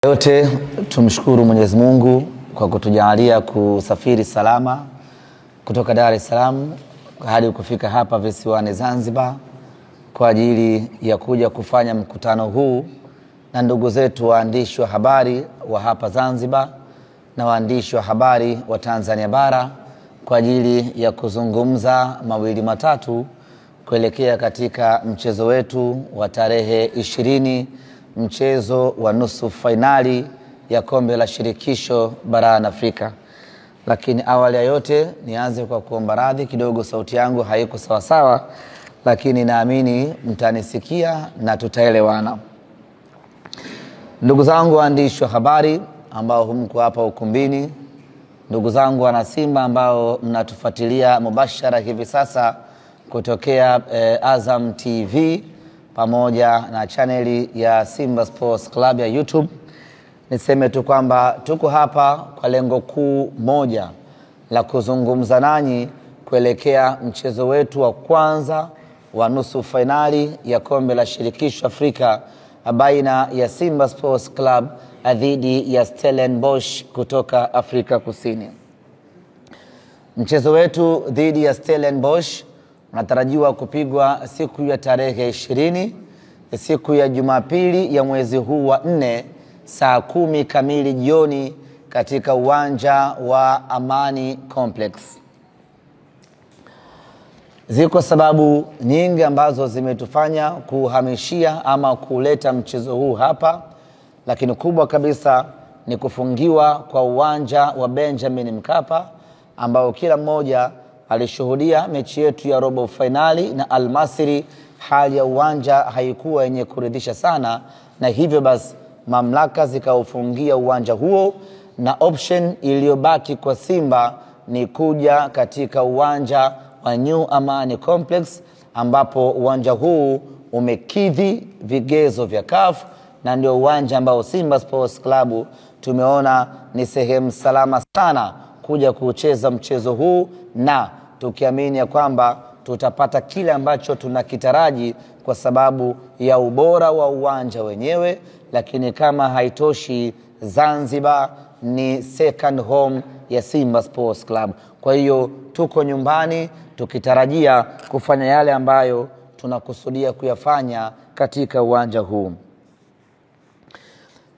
Yote tumshukuru Mwenyezi Mungu kwa kutujalia kusafiri salama kutoka Dar es Salaam hadi kufika hapa visiwani Zanzibar kwa ajili ya kuja kufanya mkutano huu na ndugu zetu waandishi wa habari wa hapa Zanzibar na waandishi wa habari wa Tanzania bara kwa ajili ya kuzungumza mawili matatu kuelekea katika mchezo wetu wa tarehe 20, mchezo wa nusu finali ya kombe la shirikisho barani Afrika. Lakini awali ya yote nianze kwa kuomba radhi kidogo, sauti yangu haiko sawa sawa, lakini naamini mtanisikia na tutaelewana. Ndugu zangu waandishi wa habari ambao mko hapa ukumbini, ndugu zangu wana Simba ambao mnatufuatilia mubashara hivi sasa kutokea Azam TV pamoja na chaneli ya Simba Sports Club ya YouTube, niseme tu kwamba tuko hapa kwa lengo kuu moja la kuzungumza nanyi kuelekea mchezo wetu wa kwanza wa nusu finali ya kombe la shirikisho Afrika baina ya Simba Sports Club dhidi ya Stellenbosch kutoka Afrika Kusini. Mchezo wetu dhidi ya Stellenbosch unatarajiwa kupigwa siku ya tarehe 20, siku ya Jumapili ya mwezi huu wa 4 saa 10 kamili jioni katika uwanja wa Amani Complex. Ziko sababu nyingi ambazo zimetufanya kuhamishia ama kuleta mchezo huu hapa, lakini kubwa kabisa ni kufungiwa kwa uwanja wa Benjamin Mkapa ambao kila mmoja alishuhudia mechi yetu ya robo finali na Al Masry. Hali ya uwanja haikuwa yenye kuridhisha sana, na hivyo basi mamlaka zikaufungia uwanja huo, na option iliyobaki kwa Simba ni kuja katika uwanja wa New Amani Complex, ambapo uwanja huu umekidhi vigezo vya CAF na ndio uwanja ambao Simba Sports Club tumeona ni sehemu salama sana kuja kucheza mchezo huu, na tukiamini ya kwamba tutapata kile ambacho tunakitaraji kwa sababu ya ubora wa uwanja wenyewe. Lakini kama haitoshi, Zanzibar ni second home ya Simba Sports Club. Kwa hiyo tuko nyumbani tukitarajia kufanya yale ambayo tunakusudia kuyafanya katika uwanja huu.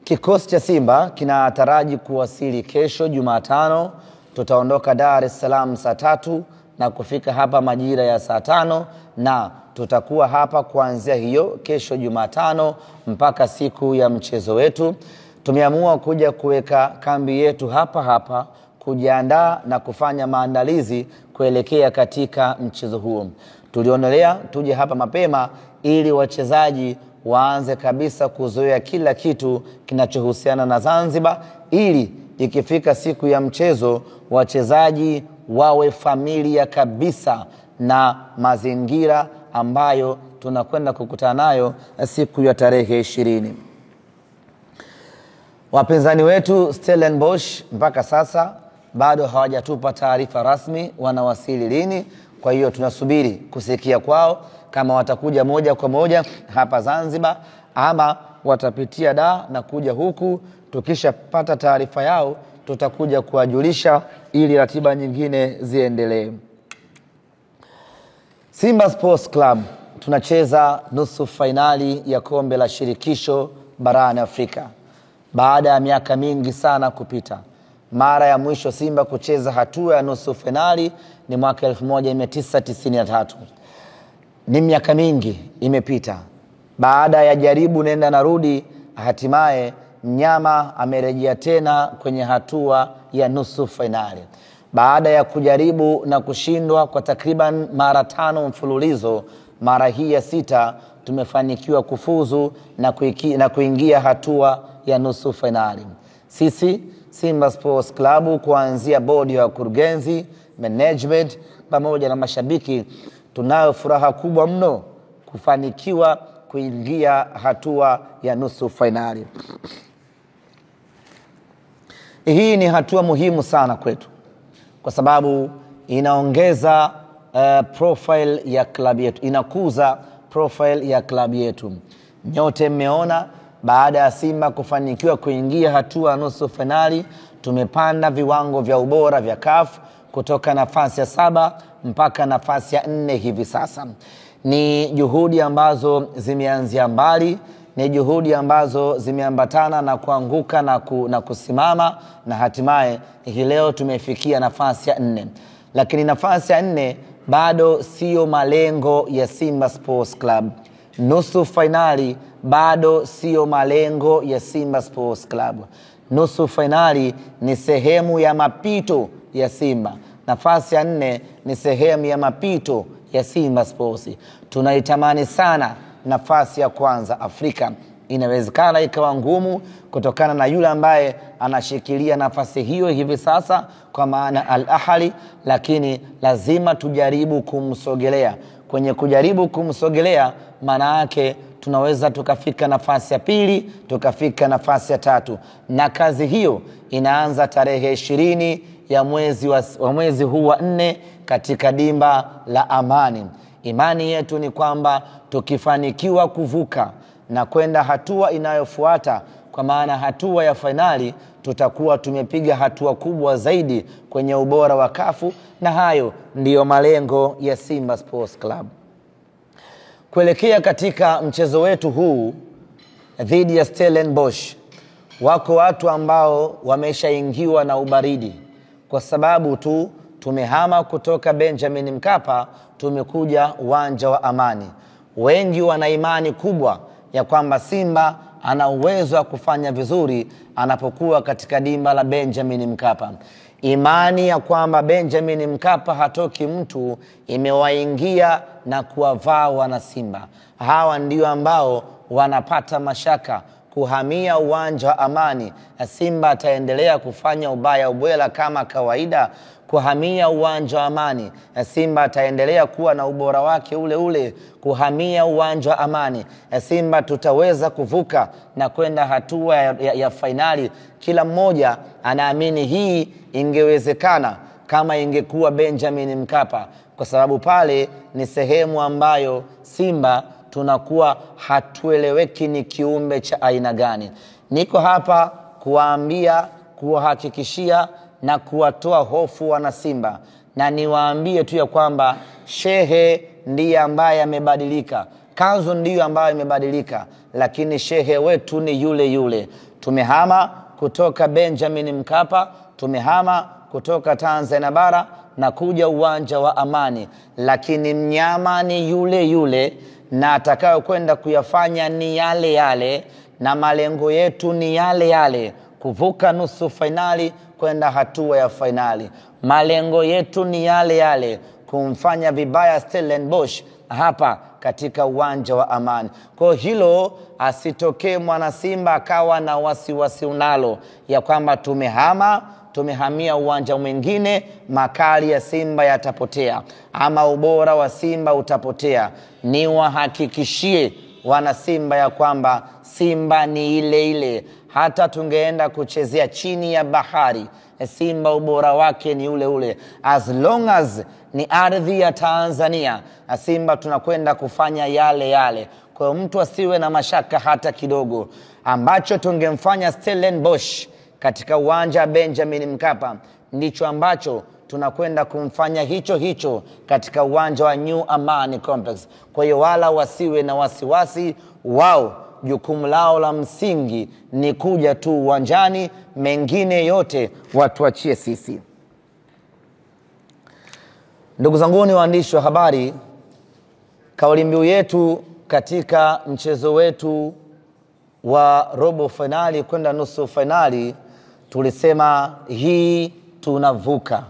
Kikosi cha Simba kinataraji kuwasili kesho Jumatano. Tutaondoka Dar es Salaam saa 3 na kufika hapa majira ya saa 5, na tutakuwa hapa kuanzia hiyo kesho Jumatano mpaka siku ya mchezo wetu. Tumeamua kuja kuweka kambi yetu hapa kujiandaa na kufanya maandalizi kuelekea katika mchezo huo. Tulionelea tuje hapa mapema ili wachezaji waanze kabisa kuzoea kila kitu kinachohusiana na Zanzibar, ili ikifika siku ya mchezo wachezaji wawe familia kabisa na mazingira ambayo tunakwenda kukutana nayo siku ya tarehe 20. Wapinzani wetu Stellenbosch mpaka sasa bado hawajatupa taarifa rasmi wanawasili lini. Kwa hiyo tunasubiri kusikia kwao kama watakuja moja kwa moja hapa Zanzibar ama watapitia Dar na kuja huku. Tukishapata taarifa yao tutakuja kuwajulisha ili ratiba nyingine ziendelee. Simba Sports Club tunacheza nusu finali ya kombe la shirikisho barani Afrika baada ya miaka mingi sana kupita. Mara ya mwisho Simba kucheza hatua ya nusu finali ni mwaka 1993. Ni miaka mingi imepita. Baada ya jaribu nenda na rudi, hatimaye mnyama amerejea tena kwenye hatua ya nusu finali. Baada ya kujaribu na kushindwa kwa takriban mara 5 mfululizo, mara hii ya 6 tumefanikiwa kufuzu na kuingia hatua ya nusu finali. Sisi Simba Sports Club, kuanzia bodi ya wakurugenzi, management pamoja na mashabiki, tunayo furaha kubwa mno kufanikiwa kuingia hatua ya nusu finali. Hii ni hatua muhimu sana kwetu kwa sababu inaongeza profile ya klabu yetu, inakuza profile ya klabu yetu. Nyote mmeona baada ya Simba kufanikiwa kuingia hatua nusu finali, tumepanda viwango vya ubora vya CAF kutoka nafasi ya 7 mpaka nafasi ya 4 hivi sasa. Ni juhudi ambazo zimeanzia mbali, ni juhudi ambazo zimeambatana na kuanguka na kusimama, na hatimaye hii leo tumefikia nafasi ya 4. Lakini nafasi ya 4 bado sio malengo ya Simba Sports Club. Nusu finali bado sio malengo ya Simba Sports Club. Nusu finali ni sehemu ya mapito ya Simba. Nafasi ya 4 ni sehemu ya mapito ya Simba Sports. Tunaitamani sana nafasi ya kwanza Afrika. Inawezekana ikawa ngumu kutokana na yule ambaye anashikilia nafasi hiyo hivi sasa, kwa maana Al Ahly, lakini lazima tujaribu kumsogelea. Kwenye kujaribu kumsogelea, maana yake tunaweza tukafika nafasi ya 2, tukafika nafasi ya 3, na kazi hiyo inaanza tarehe 20 ya mwezi huu wa 4 katika dimba la Amani. Imani yetu ni kwamba tukifanikiwa kuvuka na kwenda hatua inayofuata, kwa maana hatua ya finali, tutakuwa tumepiga hatua kubwa zaidi kwenye ubora wa kafu, na hayo ndiyo malengo ya Simba Sports Club. Kuelekea katika mchezo wetu huu dhidi ya Stellenbosch, wako watu ambao wameshaingiwa na ubaridi kwa sababu tu tumehama kutoka Benjamin Mkapa tumekuja uwanja wa Amani. Wengi wana imani kubwa ya kwamba Simba ana uwezo wa kufanya vizuri anapokuwa katika dimba la Benjamin Mkapa. Imani ya kwamba Benjamin Mkapa hatoki mtu imewaingia na kuwavaa wana Simba. Hawa ndio ambao wanapata mashaka kuhamia uwanja wa Amani. Simba ataendelea kufanya ubaya ubwela kama kawaida kuhamia uwanja wa Amani? Simba ataendelea kuwa na ubora wake ule ule kuhamia uwanja wa Amani? Simba tutaweza kuvuka na kwenda hatua ya finali? Kila mmoja anaamini hii ingewezekana kama ingekuwa Benjamin Mkapa, kwa sababu pale ni sehemu ambayo Simba tunakuwa hatueleweki ni kiumbe cha aina gani. Niko hapa kuwaambia, kuwahakikishia na kuwatoa hofu wana Simba, na niwaambie tu ya kwamba shehe ndiye ambaye amebadilika, kanzu ndiyo ambayo imebadilika, lakini shehe wetu ni yule yule. Tumehama kutoka Benjamin Mkapa, tumehama kutoka Tanzania bara na kuja uwanja wa Amani, lakini mnyama ni yule yule, na atakayo kwenda kuyafanya ni yale yale, na malengo yetu ni yale yale, kuvuka nusu finali kwenda hatua ya finali. Malengo yetu ni yale yale, kumfanya vibaya Stellenbosch hapa katika uwanja wa Amani. Kwa hilo asitokee mwana Simba akawa na wasiwasi unalo ya kwamba tumehamia uwanja mwingine, makali ya Simba yatapotea ama ubora wa Simba utapotea. Ni wahakikishie wana Simba ya kwamba Simba ni ile ile. Hata tungeenda kuchezea chini ya bahari, Simba ubora wake ni ule ule. As long as ni ardhi ya Tanzania, Simba tunakwenda kufanya yale yale. Kwa mtu asiwe na mashaka hata kidogo. Ambacho tungemfanya Stellenbosch katika uwanja wa Benjamin Mkapa ndicho ambacho tunakwenda kumfanya hicho katika uwanja wa New Amani Complex. Kwa hiyo wala wasiwe na wasiwasi wao. Jukumu lao la msingi ni kuja tu uwanjani, mengine yote watuachie sisi. Ndugu zangu ni waandishi wa habari, kauli mbiu yetu katika mchezo wetu wa robo finali kwenda nusu finali tulisema hii tunavuka.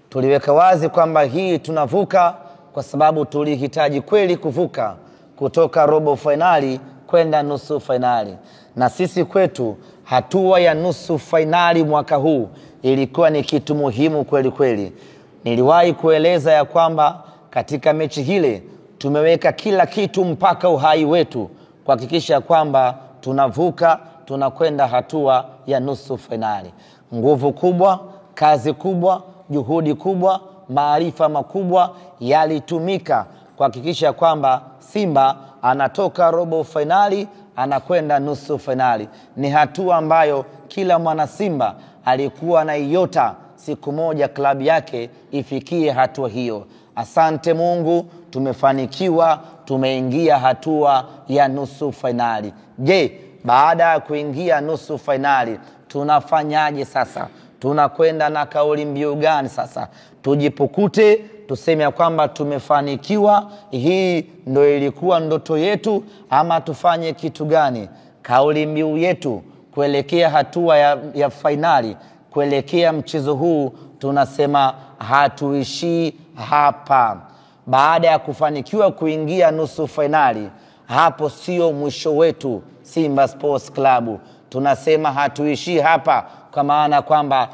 Tuliweka wazi kwamba hii tunavuka kwa sababu tulihitaji kweli kuvuka kutoka robo finali kwenda nusu finali. Na sisi kwetu hatua ya nusu finali mwaka huu ilikuwa ni kitu muhimu kweli kweli. Niliwahi kueleza ya kwamba katika mechi hile tumeweka kila kitu mpaka uhai wetu kuhakikisha kwamba tunavuka, tunakwenda hatua ya nusu finali. Nguvu kubwa, kazi kubwa, juhudi kubwa, maarifa makubwa yalitumika kuhakikisha kwamba Simba anatoka robo finali anakwenda nusu finali. Ni hatua ambayo kila mwana Simba alikuwa anaiota siku moja klabu yake ifikie hatua hiyo. Asante Mungu, tumefanikiwa, tumeingia hatua ya nusu finali. Je, baada ya kuingia nusu finali tunafanyaje sasa? Tunakwenda na kauli mbiu gani sasa? Tujipukute tuseme kwamba tumefanikiwa, hii ndio ilikuwa ndoto yetu, ama tufanye kitu gani? Kauli mbiu yetu kuelekea hatua ya finali, kuelekea mchezo huu, tunasema hatuishii hapa. Baada ya kufanikiwa kuingia nusu finali, hapo sio mwisho wetu Simba Sports Club. Tunasema hatuishii hapa, kwa maana kwamba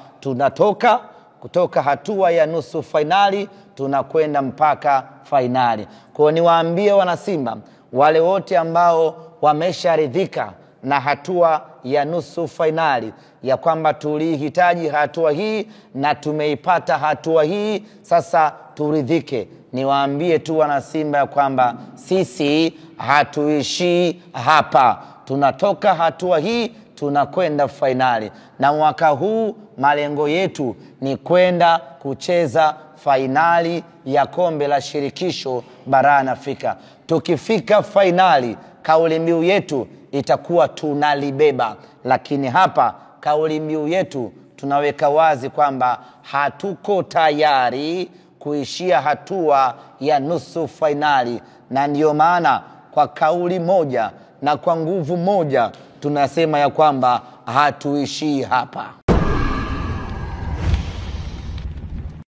kutoka hatua ya nusu finali tunakwenda mpaka finali. Kwa niwaambie wana Simba wale wote ambao wamesharidhika na hatua ya nusu finali ya kwamba tulihitaji hatua hii na tumeipata hatua hii, sasa turidhike. Niwaambie tu wana Simba ya kwamba sisi hatuishii hapa, tunatoka hatua hii tunakwenda finali, na mwaka huu malengo yetu ni kwenda kucheza finali ya kombe la shirikisho barani Afrika. Tukifika finali, kauli mbiu yetu itakuwa tunalibeba, lakini hapa kauli mbiu yetu tunaweka wazi kwamba hatuko tayari kuishia hatua ya nusu finali. Na ndio maana kwa kauli moja na kwa nguvu moja tunasema ya kwamba hatuishii hapa.